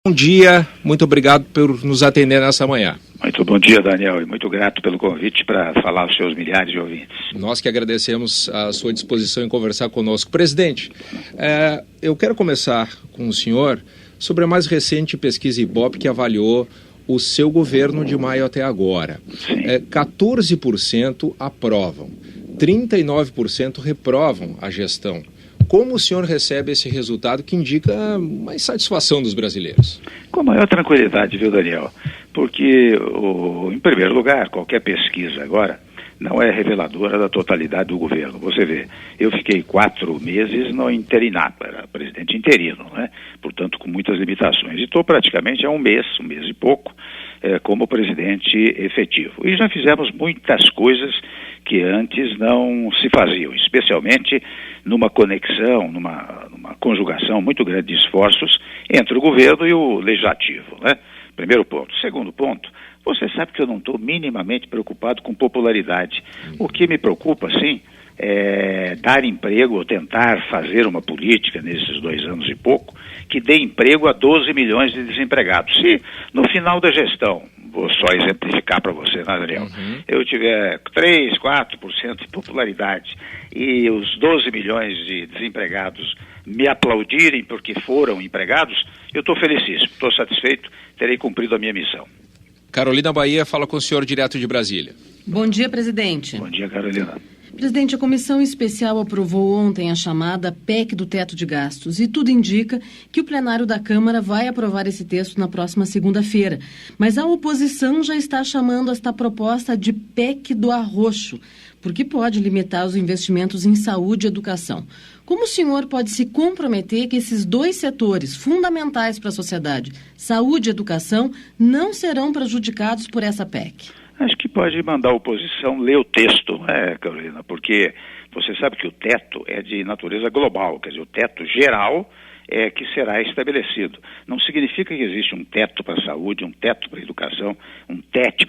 Bom dia, muito obrigado por nos atender nessa manhã. Muito bom dia, Daniel, e muito grato pelo convite para falar aos seus milhares de ouvintes. Nós que agradecemos a sua disposição em conversar conosco. Presidente, eu quero começar com o senhor sobre a mais recente pesquisa Ibope que avaliou o seu governo de maio até agora. 14% aprovam, 39% reprovam a gestão. Como o senhor recebe esse resultado que indica uma insatisfação dos brasileiros? Com a maior tranquilidade, viu, Daniel? Porque, em primeiro lugar, qualquer pesquisa agora não é reveladora da totalidade do governo. Você vê, eu fiquei 4 meses no interinato, era presidente interino, né? Portanto, com muitas limitações. E estou praticamente há um mês e pouco, como presidente efetivo. E já fizemos muitas coisas que antes não se faziam, especialmente numa conexão, numa conjugação muito grande de esforços entre o governo e o legislativo, né? Primeiro ponto. Segundo ponto, você sabe que eu não estou minimamente preocupado com popularidade. O que me preocupa, sim, é dar emprego ou tentar fazer uma política nesses 2 anos e pouco que dê emprego a 12 milhões de desempregados. Se no final da gestão, vou só exemplificar para você, né, Daniel, eu tiver 3, 4% de popularidade e os 12 milhões de desempregados me aplaudirem porque foram empregados, eu estou felicíssimo, estou satisfeito, terei cumprido a minha missão. Carolina Bahia fala com o senhor direto de Brasília. Bom dia, presidente. Bom dia, Carolina. Presidente, a comissão especial aprovou ontem a chamada PEC do teto de gastos e tudo indica que o plenário da Câmara vai aprovar esse texto na próxima segunda-feira. Mas a oposição já está chamando esta proposta de PEC do arroxo, porque pode limitar os investimentos em saúde e educação. Como o senhor pode se comprometer que esses 2 setores fundamentais para a sociedade, saúde e educação, não serão prejudicados por essa PEC? Acho que pode mandar a oposição ler o texto, Carolina, porque você sabe que o teto é de natureza global, quer dizer, o teto geral é que será estabelecido. Não significa que existe um teto para a saúde, um teto para a educação, um teto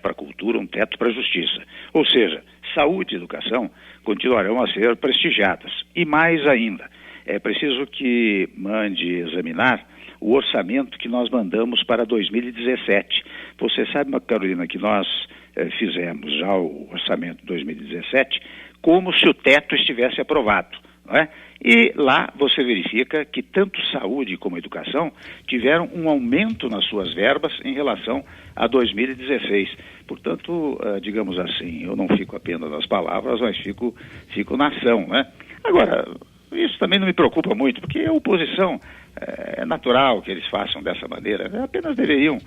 para a cultura, um teto para a justiça. Ou seja, saúde e educação continuarão a ser prestigiadas. E mais ainda, é preciso que mande examinar o orçamento que nós mandamos para 2017. Você sabe, Carolina, que nós fizemos já o orçamento de 2017 como se o teto estivesse aprovado, não é? E lá você verifica que tanto saúde como educação tiveram um aumento nas suas verbas em relação a 2016. Portanto, digamos assim, eu não fico apenas nas palavras, mas fico na ação, né? Agora, isso também não me preocupa muito, porque a oposição, é natural que eles façam dessa maneira, apenas deveriam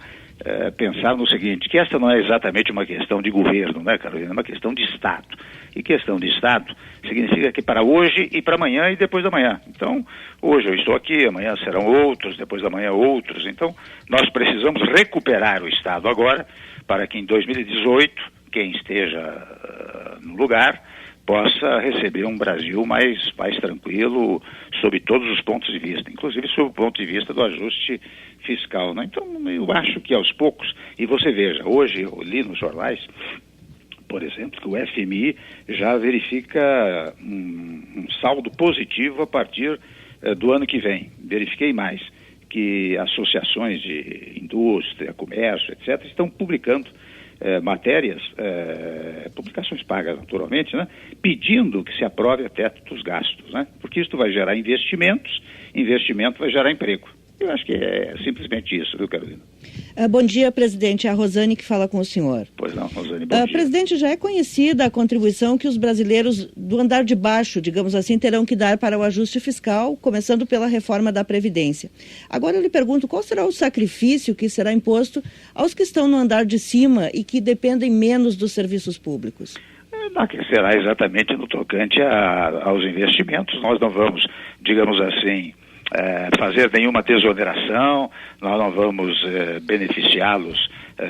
pensar no seguinte, que essa não é exatamente uma questão de governo, né, Carolina? É uma questão de Estado. E questão de Estado significa que para hoje e para amanhã e depois da manhã. Então, hoje eu estou aqui, amanhã serão outros, depois da manhã outros. Então, nós precisamos recuperar o Estado agora para que em 2018, quem esteja no lugar possa receber um Brasil mais tranquilo sob todos os pontos de vista, inclusive sob o ponto de vista do ajuste fiscal, né? Então, eu acho que aos poucos, e você veja, hoje eu li nos jornais, por exemplo, que o FMI já verifica um saldo positivo a partir do ano que vem. Verifiquei mais, que associações de indústria, comércio, etc., estão publicando matérias, publicações pagas naturalmente, né, pedindo que se aprove a teto dos gastos, né, porque isso vai gerar investimentos, investimento vai gerar emprego. Eu acho que é simplesmente isso, viu, Carolina? Bom dia, presidente. É a Rosane que fala com o senhor. Pois não, Rosane, bom dia. Presidente, já é conhecida a contribuição que os brasileiros do andar de baixo, digamos assim, terão que dar para o ajuste fiscal, começando pela reforma da Previdência. Agora eu lhe pergunto, qual será o sacrifício que será imposto aos que estão no andar de cima e que dependem menos dos serviços públicos? Será exatamente no tocante aos investimentos. Nós não vamos, digamos assim, fazer nenhuma desoneração, nós não vamos beneficiá-los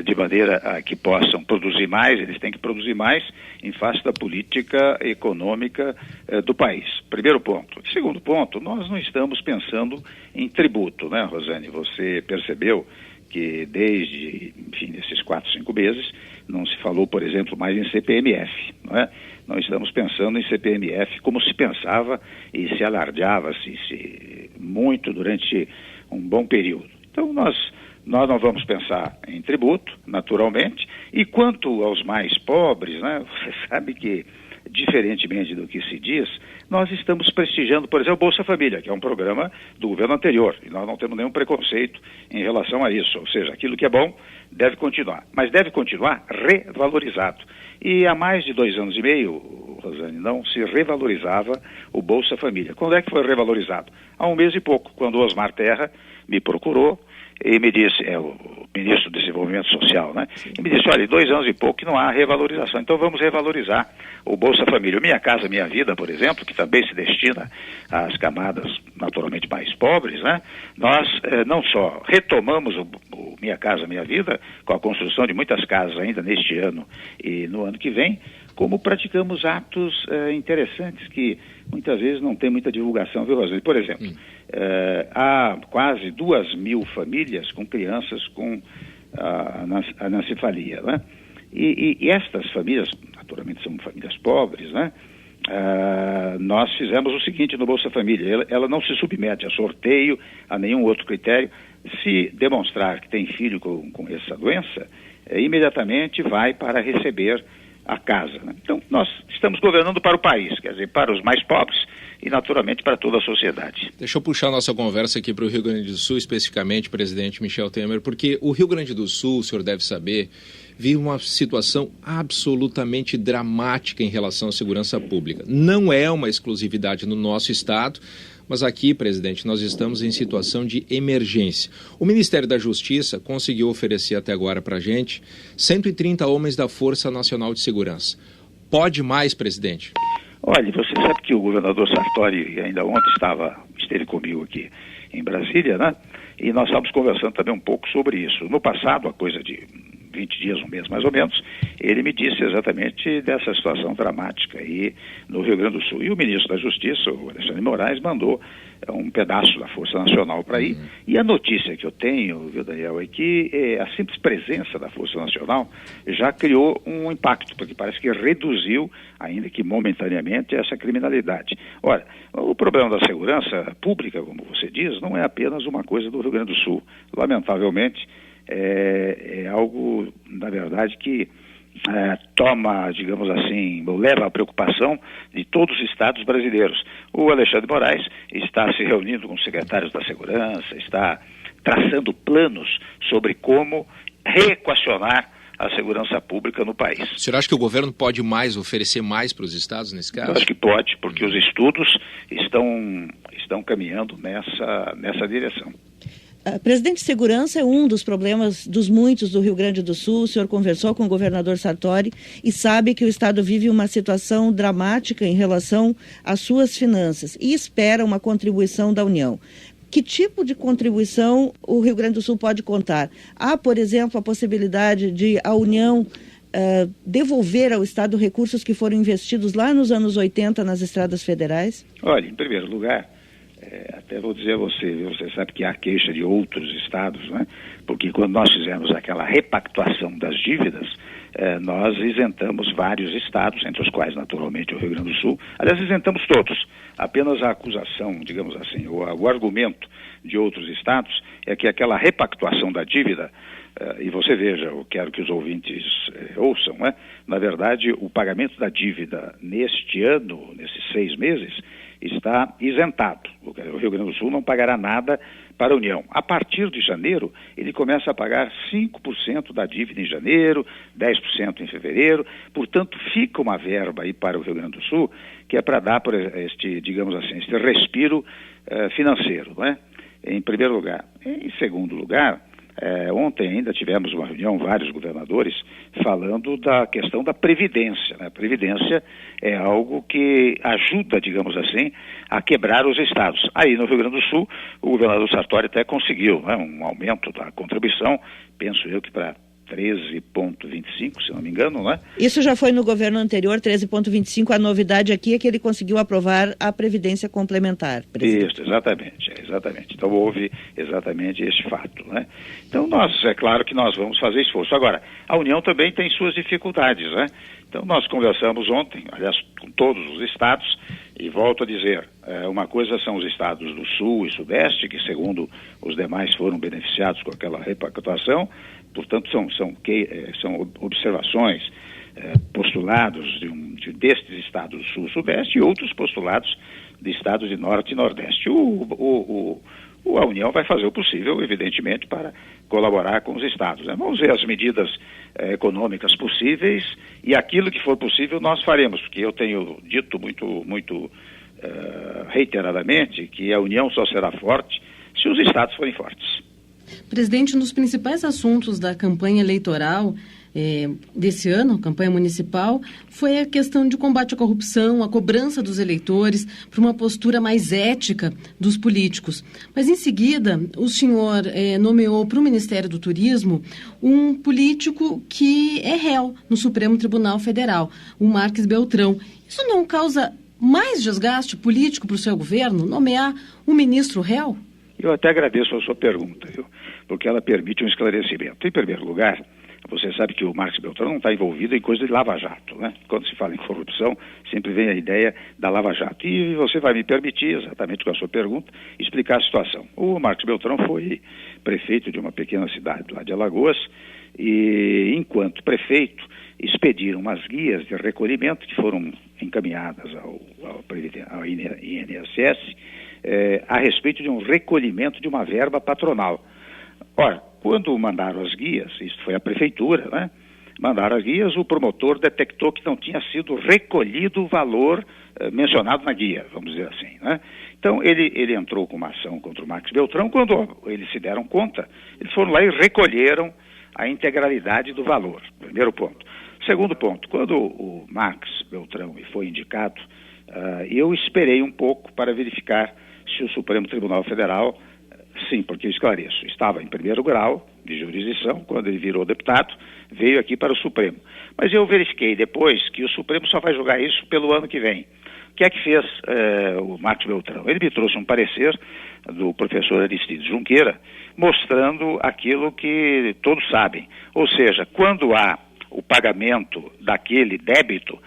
de maneira que possam produzir mais, eles têm que produzir mais em face da política econômica do país. Primeiro ponto. Segundo ponto, nós não estamos pensando em tributo, né, Rosane? Você percebeu que desde, enfim, esses 4, 5 meses, não se falou, por exemplo, mais em CPMF, não é? Nós estamos pensando em CPMF como se pensava e se alardeava-se muito durante um bom período. Então nós não vamos pensar em tributo, naturalmente, e quanto aos mais pobres, né, você sabe que, diferentemente do que se diz, nós estamos prestigiando, por exemplo, o Bolsa Família, que é um programa do governo anterior, e nós não temos nenhum preconceito em relação a isso, ou seja, aquilo que é bom deve continuar, mas deve continuar revalorizado. E há mais de 2 anos e meio, Rosane, não se revalorizava o Bolsa Família. Quando é que foi revalorizado? Há 1 mês e pouco, quando o Osmar Terra me procurou e me disse, o ministro do Desenvolvimento Social, né? E me disse, olha, 2 anos e pouco que não há revalorização, então vamos revalorizar o Bolsa Família. Minha Casa Minha Vida, por exemplo, que também se destina às camadas naturalmente mais pobres, né? Nós não só retomamos o Minha Casa Minha Vida, com a construção de muitas casas ainda neste ano e no ano que vem, como praticamos atos interessantes que muitas vezes não tem muita divulgação, viu, Rosane? Por exemplo, há quase 2.000 famílias com crianças com anencefalia, né? E estas famílias, naturalmente são famílias pobres, né? Nós fizemos o seguinte no Bolsa Família, ela não se submete a sorteio, a nenhum outro critério. Se demonstrar que tem filho com essa doença, imediatamente vai para receber a casa, né? Então, nós estamos governando para o país, quer dizer, para os mais pobres e, naturalmente, para toda a sociedade. Deixa eu puxar a nossa conversa aqui para o Rio Grande do Sul, especificamente, presidente Michel Temer, porque o Rio Grande do Sul, o senhor deve saber, vive uma situação absolutamente dramática em relação à segurança pública. Não é uma exclusividade no nosso estado, mas aqui, presidente, nós estamos em situação de emergência. O Ministério da Justiça conseguiu oferecer até agora para a gente 130 homens da Força Nacional de Segurança. Pode mais, presidente? Olha, você sabe que o governador Sartori ainda ontem esteve comigo aqui em Brasília, né? E nós estávamos conversando também um pouco sobre isso. No passado, há coisa de 20 dias, 1 mês mais ou menos, ele me disse exatamente dessa situação dramática aí no Rio Grande do Sul. E o ministro da Justiça, o Alexandre de Moraes, mandou um pedaço da Força Nacional para ir. E a notícia que eu tenho, viu, Daniel, é que a simples presença da Força Nacional já criou um impacto, porque parece que reduziu, ainda que momentaneamente, essa criminalidade. Ora, o problema da segurança pública, como você diz, não é apenas uma coisa do Rio Grande do Sul. Lamentavelmente, é algo, na verdade, que toma, digamos assim, leva à preocupação de todos os estados brasileiros. O Alexandre de Moraes está se reunindo com os secretários da Segurança, está traçando planos sobre como reequacionar a segurança pública no país. O senhor acha que o governo pode oferecer mais para os estados nesse caso? Eu acho que pode, porque os estudos estão caminhando nessa direção. Presidente, segurança é um dos problemas dos muitos do Rio Grande do Sul. O senhor conversou com o governador Sartori e sabe que o estado vive uma situação dramática em relação às suas finanças e espera uma contribuição da União. Que tipo de contribuição o Rio Grande do Sul pode contar? Há, por exemplo, a possibilidade de a União devolver ao estado recursos que foram investidos lá nos anos 80 nas estradas federais? Olha, em primeiro lugar, até vou dizer a você sabe que há queixa de outros estados, né? Porque quando nós fizemos aquela repactuação das dívidas, nós isentamos vários estados, entre os quais naturalmente o Rio Grande do Sul. Aliás, isentamos todos. Apenas a acusação, digamos assim, o argumento de outros estados é que aquela repactuação da dívida, e você veja, eu quero que os ouvintes ouçam, né? Na verdade, o pagamento da dívida neste ano, nesses 6 meses, está isentado. O Rio Grande do Sul não pagará nada para a União. A partir de janeiro, ele começa a pagar 5% da dívida em janeiro, 10% em fevereiro. Portanto, fica uma verba aí para o Rio Grande do Sul que é para dar por este respiro financeiro, não é? Em primeiro lugar. Em segundo lugar, ontem ainda tivemos uma reunião, vários governadores, falando da questão da Previdência, né? A Previdência é algo que ajuda, digamos assim, a quebrar os estados. Aí no Rio Grande do Sul, o governador Sartori até conseguiu, né, um aumento da contribuição, penso eu que para 13,25, se não me engano, né? Isso já foi no governo anterior, 13,25. A novidade aqui é que ele conseguiu aprovar a Previdência Complementar. Isso, exatamente. Então houve exatamente esse fato, né? Então é claro que nós vamos fazer esforço. Agora, a União também tem suas dificuldades, né? Então nós conversamos ontem, aliás, com todos os estados, E volto a dizer, uma coisa são os estados do Sul e Sudeste, que segundo os demais foram beneficiados com aquela repactuação, portanto são observações, postulados destes estados do Sul e Sudeste e outros postulados de estados de Norte e Nordeste. A União vai fazer o possível, evidentemente, para colaborar com os estados, né? Vamos ver as medidas econômicas possíveis e aquilo que for possível nós faremos, porque eu tenho dito muito reiteradamente que a União só será forte se os estados forem fortes. Presidente, um dos principais assuntos da campanha eleitoral desse ano, campanha municipal, foi a questão de combate à corrupção, a cobrança dos eleitores para uma postura mais ética dos políticos. Mas, em seguida, o senhor nomeou para o Ministério do Turismo um político que é réu no Supremo Tribunal Federal, o Marques Beltrão. Isso não causa mais desgaste político para o seu governo, nomear um ministro réu? Eu até agradeço a sua pergunta, viu? Porque ela permite um esclarecimento. Em primeiro lugar, você sabe que o Marques Beltrão não está envolvido em coisa de lava-jato, né? Quando se fala em corrupção, sempre vem a ideia da lava-jato. E você vai me permitir, exatamente com a sua pergunta, explicar a situação. O Marques Beltrão foi prefeito de uma pequena cidade lá de Alagoas e, enquanto prefeito, expediram umas guias de recolhimento que foram encaminhadas ao INSS a respeito de um recolhimento de uma verba patronal. Ora, quando mandaram as guias, isso foi a prefeitura, né? Mandaram as guias, o promotor detectou que não tinha sido recolhido o valor mencionado na guia, vamos dizer assim, né? Então, ele entrou com uma ação contra o Marques Beltrão. Quando eles se deram conta, eles foram lá e recolheram a integralidade do valor. Primeiro ponto. Segundo ponto, quando o Marques Beltrão foi indicado, eu esperei um pouco para verificar se o Supremo Tribunal Federal, sim, porque eu esclareço, estava em primeiro grau de jurisdição, quando ele virou deputado, veio aqui para o Supremo. Mas eu verifiquei depois que o Supremo só vai julgar isso pelo ano que vem. O que é que fez o Marques Beltrão? Ele me trouxe um parecer do professor Aristides Junqueira, mostrando aquilo que todos sabem. Ou seja, quando há o pagamento daquele débito,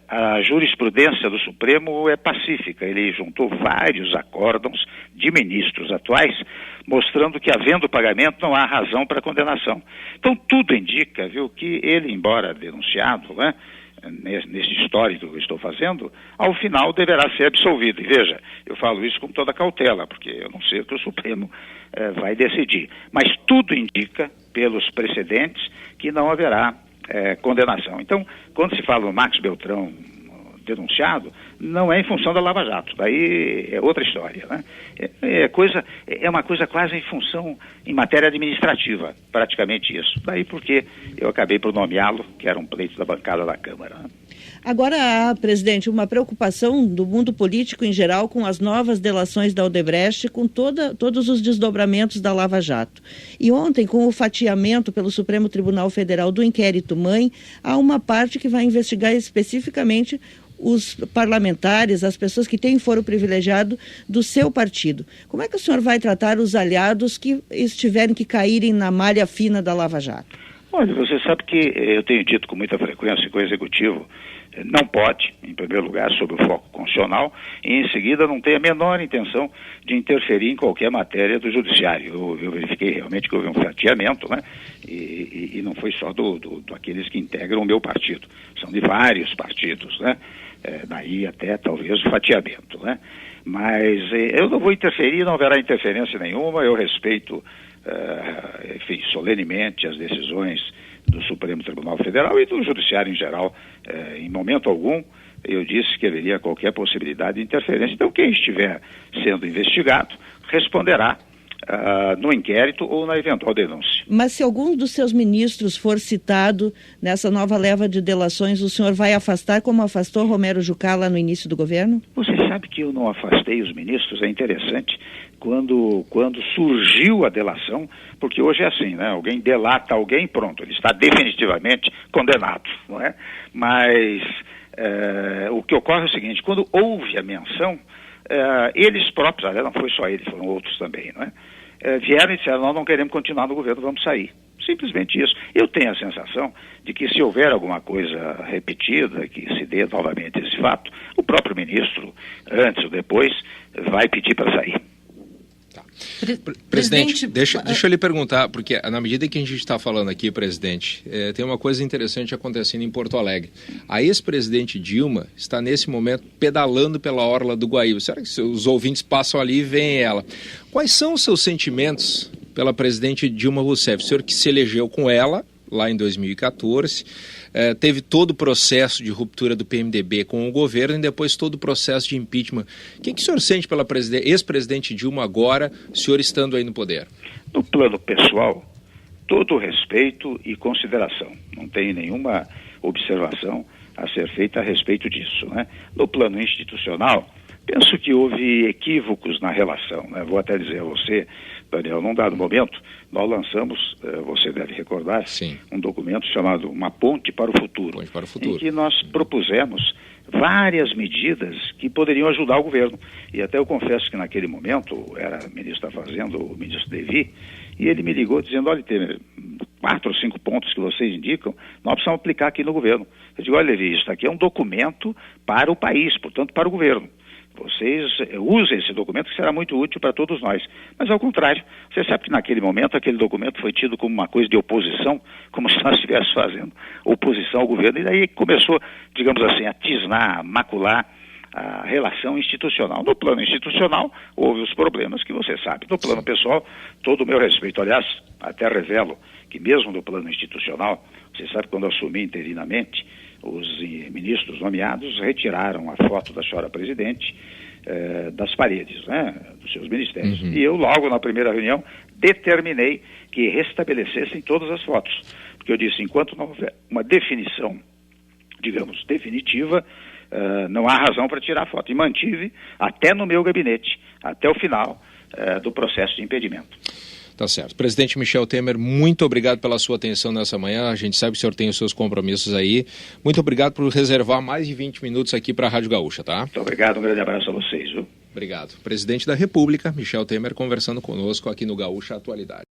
a jurisprudência do Supremo é pacífica. Ele juntou vários acórdãos de ministros atuais, mostrando que, havendo pagamento, não há razão para condenação. Então, tudo indica, viu, que ele, embora denunciado, né, nesse histórico que eu estou fazendo, ao final deverá ser absolvido. E veja, eu falo isso com toda cautela, porque eu não sei o que o Supremo vai decidir. Mas tudo indica, pelos precedentes, que não haverá condenação. Então, quando se fala no Marques Beltrão denunciado, não é em função da Lava Jato, daí é outra história, né? É uma coisa quase em matéria administrativa, praticamente isso. Daí porque eu acabei por nomeá-lo, que era um pleito da bancada da Câmara, né? Agora há, presidente, uma preocupação do mundo político em geral com as novas delações da Odebrecht, com todos os desdobramentos da Lava Jato. E ontem, com o fatiamento pelo Supremo Tribunal Federal do inquérito mãe, há uma parte que vai investigar especificamente os parlamentares, as pessoas que têm foro privilegiado do seu partido. Como é que o senhor vai tratar os aliados que estiverem que caírem na malha fina da Lava Jato? Olha, você sabe que eu tenho dito com muita frequência que o Executivo não pode, em primeiro lugar, sob o foco constitucional, e em seguida não tem a menor intenção de interferir em qualquer matéria do Judiciário. Eu verifiquei realmente que houve um fatiamento, né? E não foi só daqueles que integram o meu partido, são de vários partidos, né? Daí até talvez o fatiamento, né? Mas eu não vou interferir, não haverá interferência nenhuma, eu respeito, enfim, solenemente as decisões do Supremo Tribunal Federal e do Judiciário em geral. Em momento algum eu disse que haveria qualquer possibilidade de interferência. Então quem estiver sendo investigado responderá no inquérito ou na eventual denúncia. Mas se algum dos seus ministros for citado nessa nova leva de delações, o senhor vai afastar como afastou Romero Jucá lá no início do governo? Você sabe que eu não afastei os ministros, é interessante, quando surgiu a delação, porque hoje é assim, né? Alguém delata alguém, pronto, ele está definitivamente condenado, não é? Mas o que ocorre é o seguinte, quando houve a menção, eles próprios, aliás, não foi só eles, foram outros também, não é? Vieram e disseram, nós não queremos continuar no governo, vamos sair. Simplesmente isso. Eu tenho a sensação de que se houver alguma coisa repetida, que se dê novamente esse fato, o próprio ministro, antes ou depois, vai pedir para sair. Presidente, deixa eu lhe perguntar, porque na medida que a gente está falando aqui, presidente, tem uma coisa interessante acontecendo em Porto Alegre. A ex-presidente Dilma está nesse momento pedalando pela orla do Guaíba. Será que os ouvintes passam ali e veem ela? Quais são os seus sentimentos pela presidente Dilma Rousseff? O senhor que se elegeu com ela lá em 2014, teve todo o processo de ruptura do PMDB com o governo e depois todo o processo de impeachment. O que o senhor sente pela ex-presidente Dilma agora, o senhor estando aí no poder? No plano pessoal, todo respeito e consideração. Não tem nenhuma observação a ser feita a respeito disso, né? No plano institucional, penso que houve equívocos na relação, né? Vou até dizer a você, Daniel, num dado momento, nós lançamos, você deve recordar, sim, um documento chamado Uma Ponte para o Futuro, em que nós propusemos várias medidas que poderiam ajudar o governo. E até eu confesso que naquele momento, era ministro da Fazenda, o ministro Devy, e ele me ligou dizendo, olha, tem 4 ou 5 pontos que vocês indicam, nós precisamos aplicar aqui no governo. Eu digo, olha, Devy, isso aqui é um documento para o país, portanto, para o governo. Vocês usem esse documento que será muito útil para todos nós. Mas ao contrário, você sabe que naquele momento aquele documento foi tido como uma coisa de oposição, como se nós estivéssemos fazendo oposição ao governo. E daí começou, digamos assim, a tisnar, a macular a relação institucional. No plano institucional, houve os problemas que você sabe. No plano pessoal, todo o meu respeito. Aliás, até revelo que mesmo no plano institucional, você sabe, quando eu assumi interinamente, os ministros nomeados retiraram a foto da senhora presidente das paredes, né, dos seus ministérios. Uhum. E eu, logo na primeira reunião, determinei que restabelecessem todas as fotos. Porque eu disse, enquanto não houver uma definição, digamos, definitiva, não há razão para tirar a foto. E mantive até no meu gabinete, até o final do processo de impedimento. Tá certo. Presidente Michel Temer, muito obrigado pela sua atenção nessa manhã. A gente sabe que o senhor tem os seus compromissos aí. Muito obrigado por reservar mais de 20 minutos aqui para a Rádio Gaúcha, tá? Muito obrigado, um grande abraço a vocês, viu? Obrigado. Presidente da República, Michel Temer, conversando conosco aqui no Gaúcha Atualidade.